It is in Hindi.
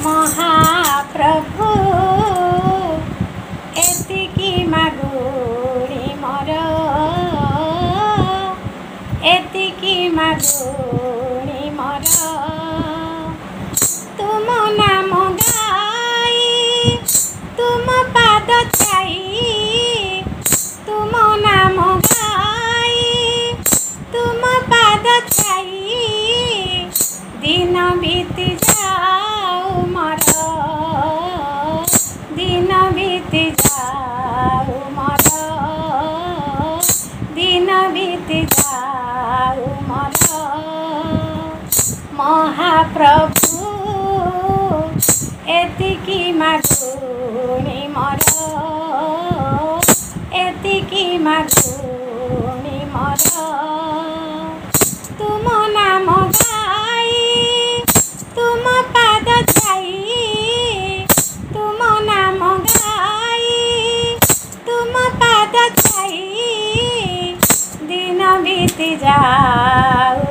महाप्रभु एतिकी मागुणी मोर एतिकी मागुणी मोर तुम नाम गाई तुम पाद छाई तुम नाम गाई तुम पाद छाई दिन बीती जाऊ मोर दिन बीती जाऊ मोर दिन बीती जाऊ मोर महाप्रभु एतिकी मागुणी मोर एतिकी मागुणी मोर तुम नाम गाई तुम पाद छाई तुम नाम गाई तुम पाद छाई दिन बीती जाऊ